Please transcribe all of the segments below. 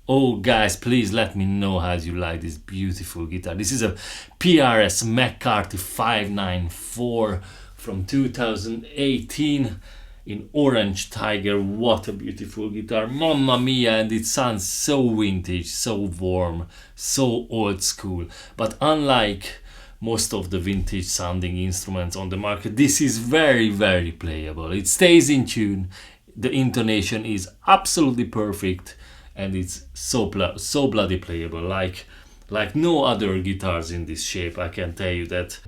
Oh guys, please let me know how you like this beautiful guitar. This is a PRS McCarty 594 from 2018 in Orange Tiger. What a beautiful guitar, mamma mia, and it sounds so vintage, so warm, so old school. But unlike most of the vintage sounding instruments on the market, this is very, very playable. It stays in tune, the intonation is absolutely perfect, and it's so bloody playable, like no other guitars in this shape, I can tell you that.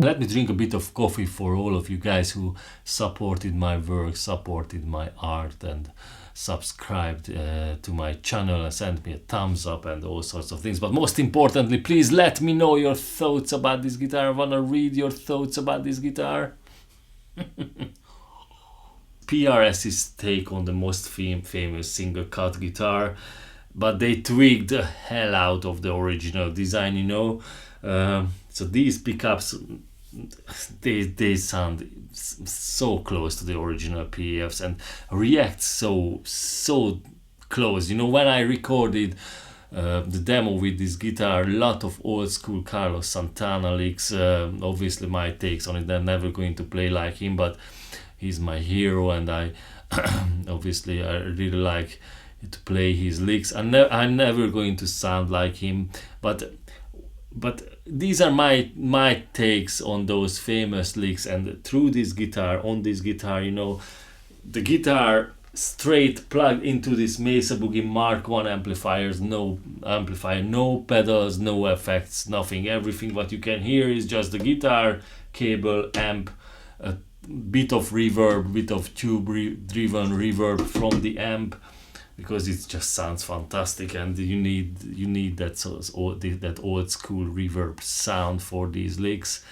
Let me drink a bit of coffee for all of you guys who supported my work, supported my art, and subscribed to my channel and sent me a thumbs up and all sorts of things. But most importantly, please let me know your thoughts about this guitar. I wanna read your thoughts about this guitar. PRS's take on the most famous single cut guitar, but they tweaked the hell out of the original design, you know. So these pickups, they sound so close to the original PEFs and react so close. You know, when I recorded the demo with this guitar, a lot of old school Carlos Santana licks, obviously my takes on it. I'm never going to play like him, but he's my hero, and I obviously I really like to play his licks. I'm never going to sound like him, but these are my takes on those famous licks. And through this guitar, on this guitar, you know, the guitar straight plugged into this Mesa Boogie Mark 1 amplifiers, no amplifier, no pedals, no effects, nothing. Everything what you can hear is just the guitar, cable, amp, a bit of reverb, bit of tube driven reverb from the amp, because it just sounds fantastic, and you need that that old school reverb sound for these licks.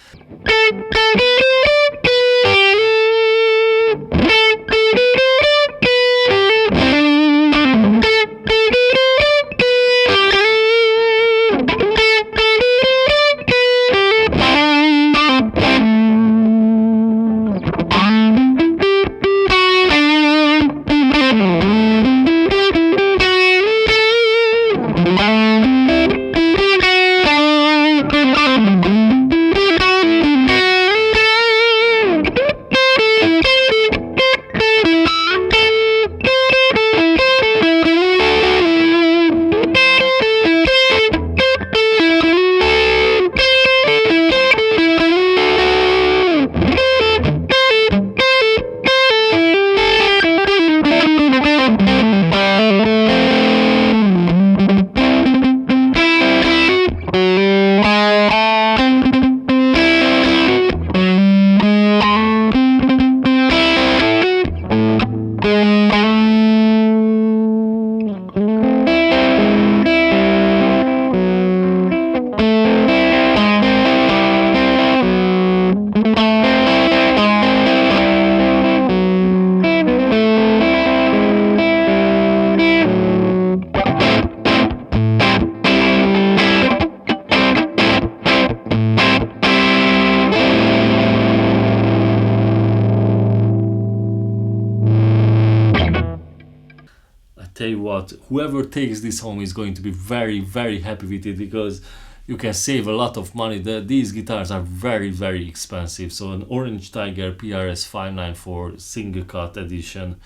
but whoever takes this home is going to be very, very happy with it, because you can save a lot of money. These guitars are very, very expensive. So an Orange Tiger PRS 594 Singlecut edition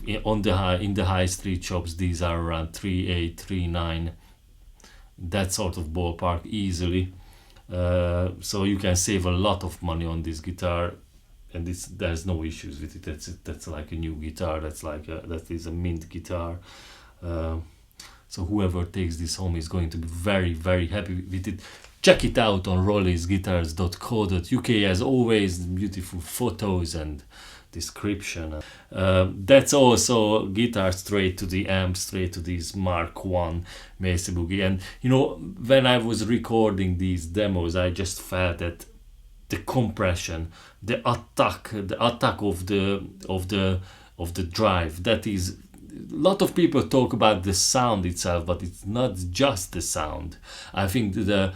in the high street shops, these are around 3.8, 3.9, that sort of ballpark easily. So you can save a lot of money on this guitar, and there's no issues with it. That's like a new guitar. That is a mint guitar. So whoever takes this home is going to be very, very happy with it. Check it out on rolliesguitars.co.uk. As always, beautiful photos and description. That's also guitar straight to the amp, straight to this Mark 1 Mesa Boogie. And you know, when I was recording these demos, I just felt that the compression, the attack of the drive, that is, a lot of people talk about the sound itself, but it's not just the sound. I think the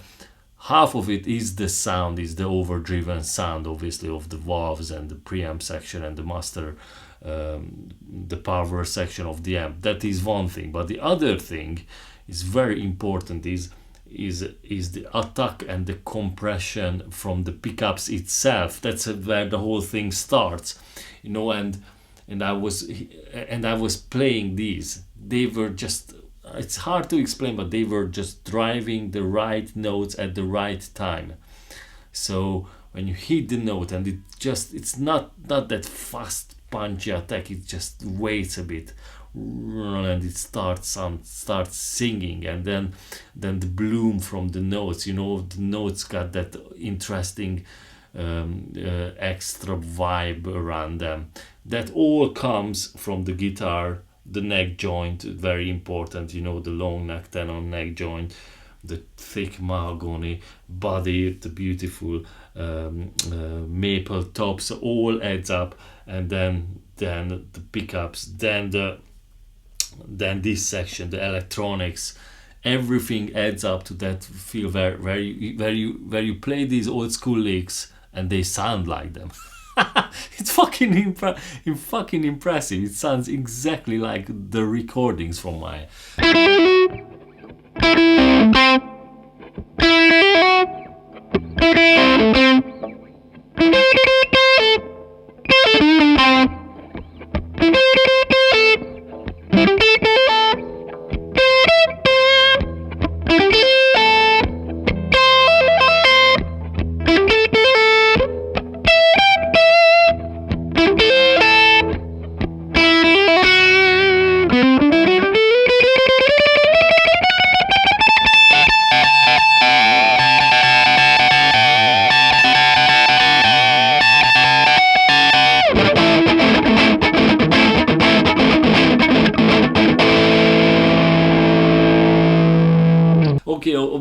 half of it is the sound, is the overdriven sound, obviously, of the valves and the preamp section and the master, the power section of the amp. That is one thing, but the other thing is very important, is the attack and the compression from the pickups itself. That's where the whole thing starts, you know. And I was playing these. They were just, it's hard to explain, but they were just driving the right notes at the right time. So when you hit the note, and it's not that fast punchy attack, it just waits a bit and it starts singing, and then the bloom from the notes, you know, the notes got that interesting extra vibe around them. That all comes from the guitar, the neck joint, very important, you know, the long neck tenon neck joint, the thick mahogany body, the beautiful maple tops, all adds up. And then the pickups, then this section, the electronics, everything adds up to that feel where you play these old school licks and they sound like them. It's fucking impressive. It sounds exactly like the recordings from my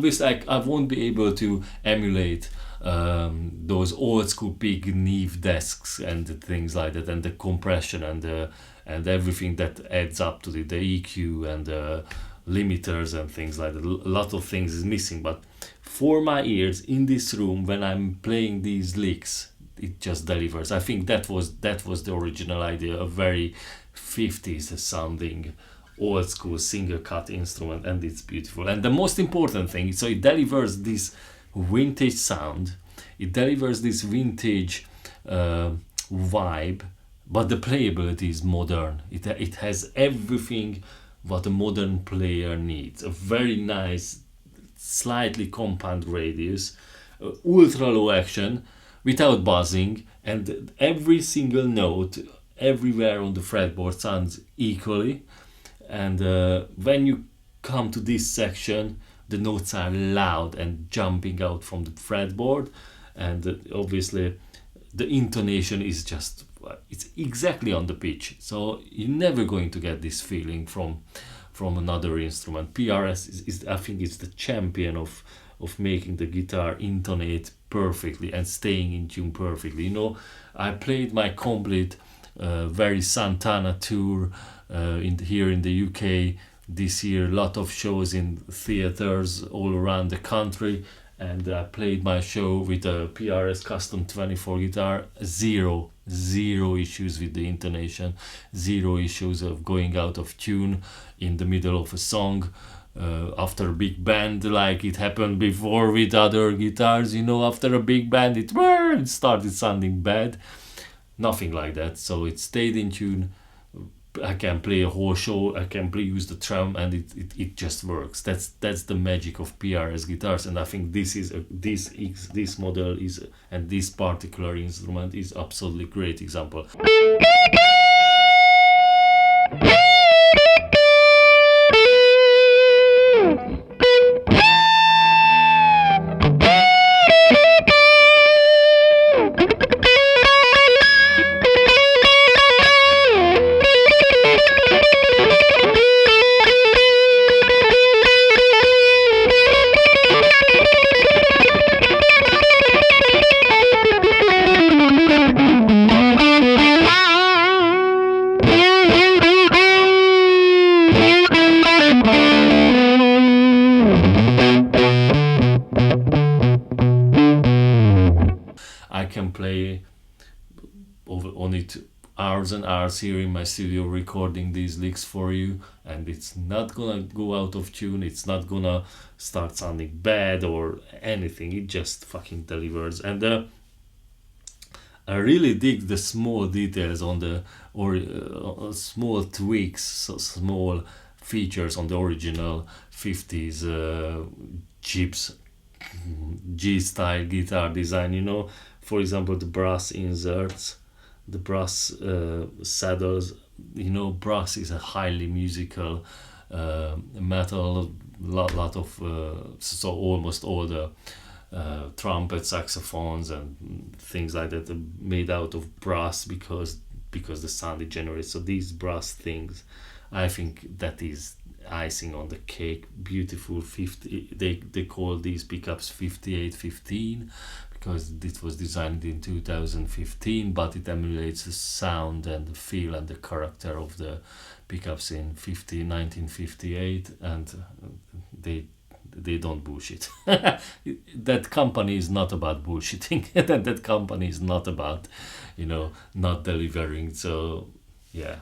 obviously I won't be able to emulate those old school big Neve desks and things like that, and the compression and everything that adds up to the EQ and the limiters and things like that. A lot of things is missing, but for my ears in this room, when I'm playing these licks, it just delivers. I think that was the original idea, a very 50s sounding old school single cut instrument, and it's beautiful. And the most important thing, so it delivers this vintage sound, it delivers this vintage vibe, but the playability is modern. It has everything what a modern player needs. A very nice, slightly compound radius, ultra low action without buzzing, and every single note everywhere on the fretboard sounds equally. And when you come to this section, the notes are loud and jumping out from the fretboard, and obviously the intonation is just, it's exactly on the pitch. So you're never going to get this feeling from another instrument. PRS is I think it's the champion of making the guitar intonate perfectly and staying in tune perfectly. You know, I played my complete very Santana tour here in the UK this year, a lot of shows in theaters all around the country, and I played my show with a PRS Custom 24 guitar. Zero issues with the intonation, zero issues of going out of tune in the middle of a song. After a big band, like it happened before with other guitars, after a big band it started sounding bad. Nothing like that, so it stayed in tune. I can play a whole show, I can use the tram, and it just works. That's the magic of PRS guitars, and I think this model is, and this particular instrument is absolutely great example. I can play on it hours and hours here in my studio recording these licks for you, and it's not gonna go out of tune, it's not gonna start sounding bad or anything, it just fucking delivers. And I really dig the small details on the small tweaks, so small features on the original 50s Jeeps G-style guitar design. For example, the brass inserts, the brass saddles. Brass is a highly musical metal. Lot of so almost all the trumpets, saxophones, and things like that are made out of brass because the sound it generates. So these brass things, I think that is icing on the cake. Beautiful 50. They call these pickups 5815 because it was designed in 2015, but it emulates the sound and the feel and the character of the pickups in 1958, and they don't bullshit. That company is not about bullshitting. that company is not about not delivering. So yeah.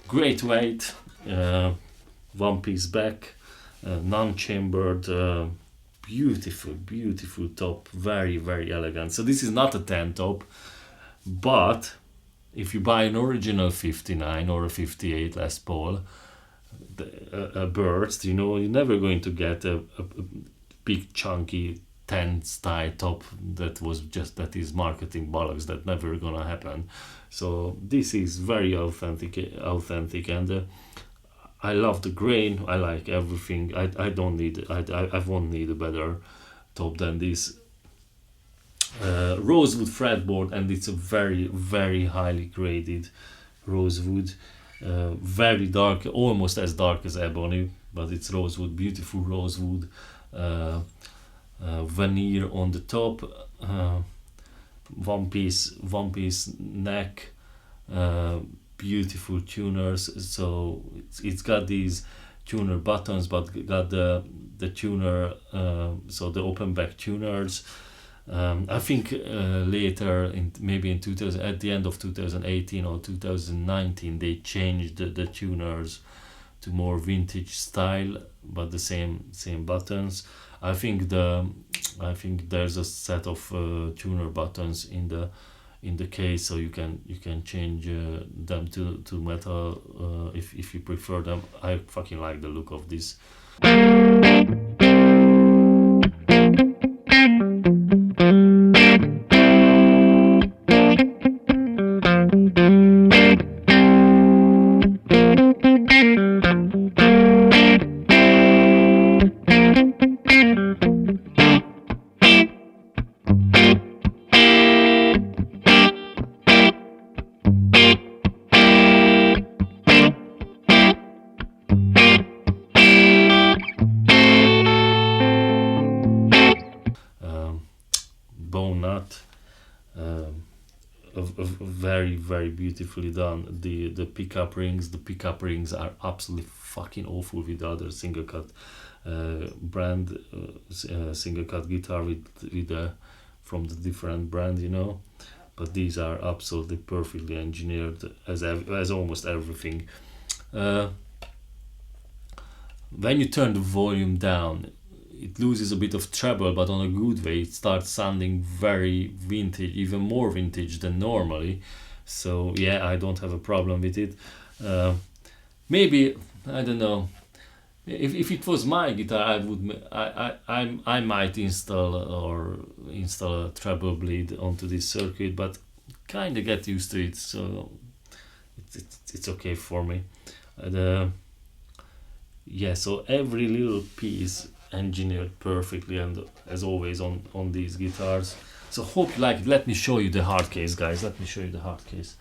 Great weight, one piece back, non-chambered, beautiful top, very elegant. So this is not a 10 top, but if you buy an original 59 or a 58 Les Paul, a burst, you're never going to get a big chunky 10 style top that is marketing bollocks. That never gonna happen. So this is very authentic, and I love the grain. I like everything. I won't need a better top than this. Rosewood fretboard, and it's a very highly graded rosewood, very dark, almost as dark as ebony, but it's rosewood, beautiful rosewood. Veneer on the top, one piece neck, beautiful tuners. So it's got these tuner buttons, but got the tuner, so the open back tuners. I think later, maybe in 2000, at the end of 2018 or 2019, they changed the tuners to more vintage style, but the same buttons. I think there's a set of tuner buttons in the case, so you can change them to metal if you prefer them. I fucking like the look of this. Bone nut, very beautifully done. The pickup rings are absolutely fucking awful with the other Singlecut brand, Singlecut guitar with from the different brand, you know, but these are absolutely perfectly engineered as almost everything. When you turn the volume down, it loses a bit of treble, but on a good way. It starts sounding very vintage, even more vintage than normally. So yeah, I don't have a problem with it. Maybe, I don't know, if it was my guitar, I might install a treble bleed onto this circuit, but kind of get used to it, so it's okay for me. Yeah, so every little piece engineered perfectly, and as always on these guitars. So hope you like it. Let me show you the hard case, guys. Let me show you the hard case.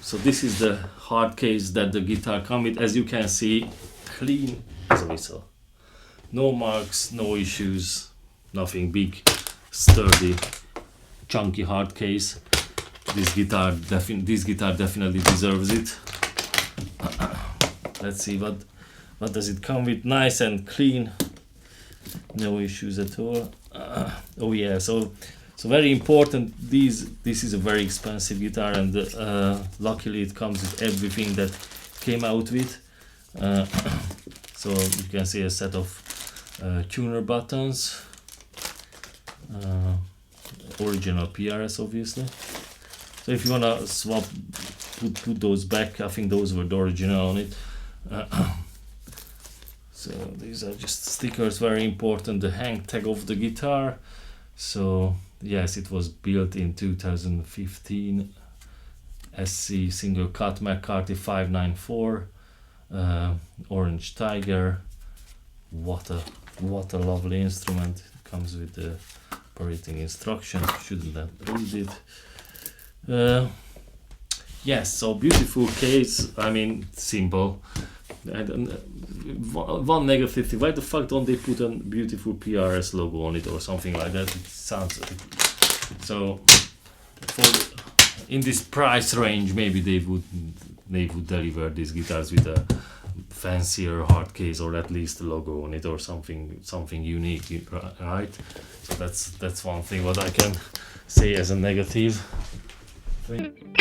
So this is the hard case that the guitar comes with. As you can see, clean as a whistle. No marks, no issues, nothing big, sturdy, chunky hard case. This guitar definitely deserves it. Let's see what does it come with. Nice and clean, no issues at all. Oh yeah, so very important, this is a very expensive guitar, and luckily it comes with everything that came out with. So you can see a set of tuner buttons, original PRS obviously. So if you wanna swap, put those back, I think those were the original on it. So these are just stickers, very important. The hang tag of the guitar. So yes, it was built in 2015. SC Singlecut McCarty 594, Orange Tiger. What a lovely instrument. It comes with the operating instructions. Shouldn't have read it. Yes, so beautiful case. I mean, simple. One negative thing, why the fuck don't they put a beautiful PRS logo on it or something like that? It sounds so. In this price range, maybe they would deliver these guitars with a fancier hard case, or at least a logo on it, or something unique, right? So that's one thing what I can say as a negative thing.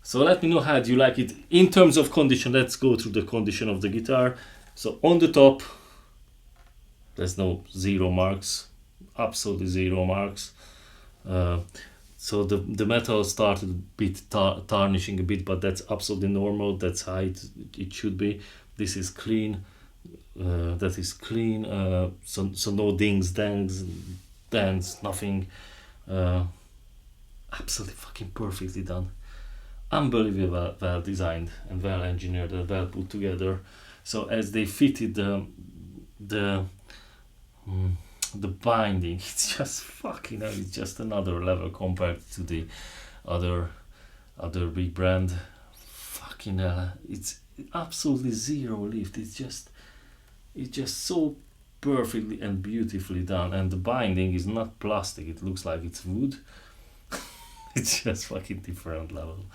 So let me know how do you like it. In terms of condition, let's go through the condition of the guitar. So on the top, there's no zero marks, absolutely zero marks. So the metal started a bit tarnishing a bit, but that's absolutely normal. That's how it should be. This is clean. That is clean. So no dings, dangs, dents, nothing. Absolutely fucking perfectly done. Unbelievable, well designed and well engineered and well put together. So as they fitted the binding, it's just fucking hell, it's just another level compared to the other big brand. Fucking hell, it's absolutely zero lift. It's just so perfectly and beautifully done, and the binding is not plastic, it looks like it's wood. It's just fucking different level.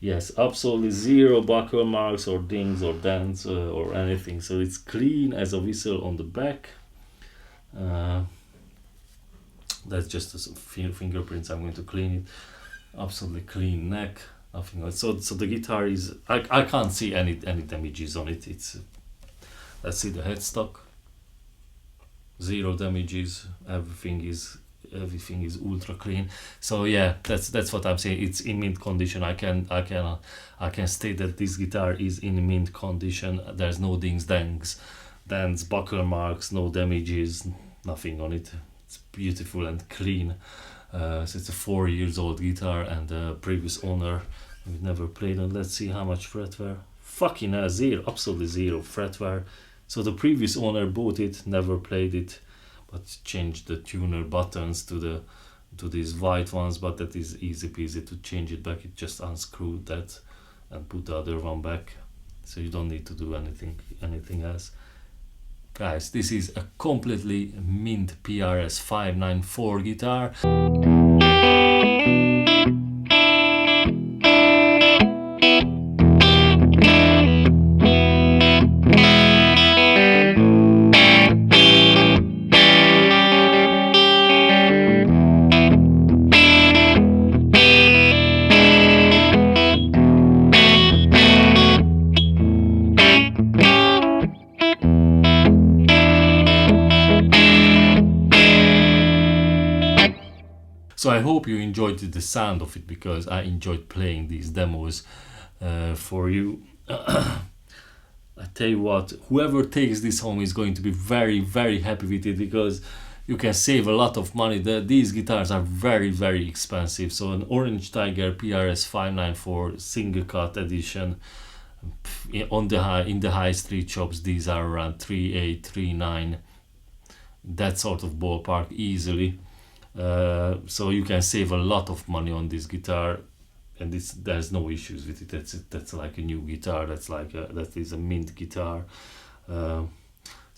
Yes, absolutely zero buckle marks or dings or dents or anything. So it's clean as a whistle on the back. That's just a fingerprints. I'm going to clean it. Absolutely clean neck. Nothing else. So the guitar is. I can't see any damages on it. It's. Let's see the headstock. Zero damages. Everything is ultra clean. So yeah, that's what I'm saying. It's in mint condition. I can state that this guitar is in mint condition. There's no dings, dents, buckle marks, no damages, nothing on it. It's beautiful and clean. So it's a 4 years old guitar, and the previous owner, we never played it. Let's see how much fret wear. Fucking hell, zero, absolutely zero fret wear. So the previous owner bought it, never played it, but changed the tuner buttons to these white ones, but that is easy peasy to change it back. It just unscrew that and put the other one back, so you don't need to do anything else. Guys, this is a completely mint PRS 594 guitar. So I hope you enjoyed the sound of it, because I enjoyed playing these demos for you. I tell you what, whoever takes this home is going to be very, very happy with it, because you can save a lot of money. These guitars are very, very expensive. So an Orange Tiger PRS 594 Singlecut edition in the high street shops, these are around 3.8, 3.9, that sort of ballpark easily. So you can save a lot of money on this guitar, and there's no issues with it. That's like a new guitar. That is a mint guitar. So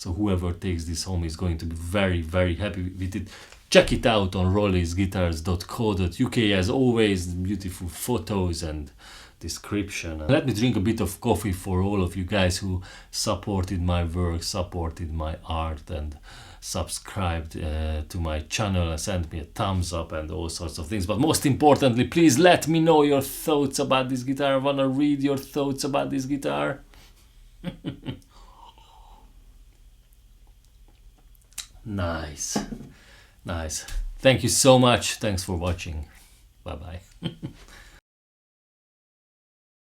whoever takes this home is going to be very, very happy with it. Check it out on rolliesguitars.co.uk. As always, beautiful photos and description. Let me drink a bit of coffee for all of you guys who supported my work, supported my art, and subscribed to my channel and sent me a thumbs up and all sorts of things. But most importantly, please let me know your thoughts about this guitar. I want to read your thoughts about this guitar. Nice. Thank you so much. Thanks for watching. Bye bye.